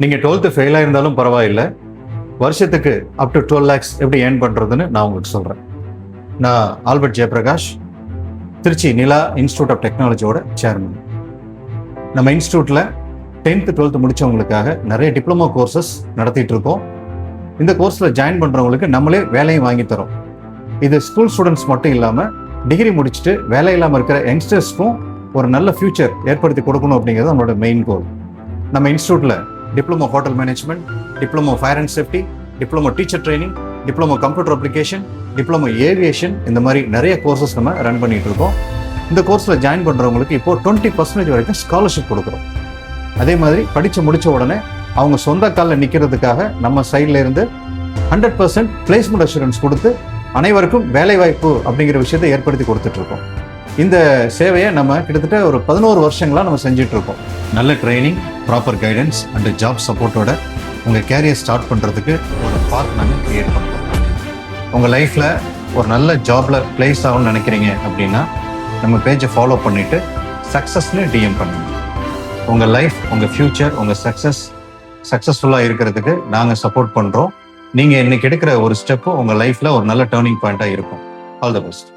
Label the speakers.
Speaker 1: நீங்கள் 12th fail ஆயிருந்தாலும் பரவாயில்லை, வருஷத்துக்கு அப் டு 12 lakhs எப்படி ஏர்ன் பண்ணுறதுன்னு நான் உங்களுக்கு சொல்கிறேன். நான் Albert Jayaprakash, Trichy Nila institute of டெக்னாலஜியோட சேர்மன். நம்ம இன்ஸ்டியூட்டில் 10th 12th முடித்தவங்களுக்காக நிறைய டிப்ளமோ கோர்சஸ் நடத்திட்டு இருக்கோம். இந்த கோர்ஸில் ஜாயின் பண்ணுறவங்களுக்கு நம்மளே வேலையும் வாங்கி தரோம். இது ஸ்கூல் ஸ்டூடெண்ட்ஸ் மட்டும் இல்லாமல் டிகிரி முடிச்சுட்டு வேலை இல்லாமல் இருக்கிற யங்ஸ்டர்ஸ்க்கும் ஒரு நல்ல ஃபியூச்சர் ஏற்படுத்தி கொடுக்கணும் அப்படிங்கிறது நம்மளோட மெயின் கோல். நம்ம இன்ஸ்டியூட்டில் diploma hotel management, diploma fire and safety, diploma teacher training, diploma computer application, diploma aviation, இந்த மாதிரி நிறைய கோர்சஸ் நம்ம ரன் பண்ணிட்டு இருக்கோம். இந்த கோர்ஸில் ஜாயின் பண்ணுறவங்களுக்கு இப்போ 20% வரைக்கும் ஸ்காலர்ஷிப் கொடுக்குறோம். அதே மாதிரி படித்து முடித்த உடனே அவங்க சொந்த காலில் நிற்கிறதுக்காக நம்ம சைடில் இருந்து 100% பிளேஸ்மெண்ட் அஷூரன்ஸ் கொடுத்து அனைவருக்கும் வேலை வாய்ப்பு அப்படிங்கிற விஷயத்தை ஏற்படுத்தி கொடுத்துட்டு இருக்கோம். இந்த சேவையை நம்ம கிட்டத்தட்ட ஒரு 11 வருஷங்களாக நம்ம செஞ்சுட்டு இருக்கோம். நல்ல training, proper guidance and job சப்போர்ட்டோட உங்கள் கேரியர் ஸ்டார்ட் பண்ணுறதுக்கு ஒரு பாத் நாங்கள் கிரியேட் பண்ணுறோம். உங்கள் லைஃப்பில் ஒரு நல்ல ஜாபில் பிளேஸ் ஆகும்னு நினைக்கிறீங்க அப்படின்னா நம்ம பேஜை ஃபாலோ பண்ணிவிட்டு சக்ஸஸ்னு டிஎம் பண்ணுங்க. உங்கள் லைஃப், உங்கள் ஃப்யூச்சர், உங்கள் சக்ஸஸ்ஃபுல்லாக இருக்கிறதுக்கு நாங்கள் சப்போர்ட் பண்ணுறோம். நீங்கள் இன்னைக்கு எடுக்கிற ஒரு ஸ்டெப்பு உங்கள் லைஃப்பில் ஒரு நல்ல டேர்னிங் பாயிண்ட்டாக இருக்கும். All the best.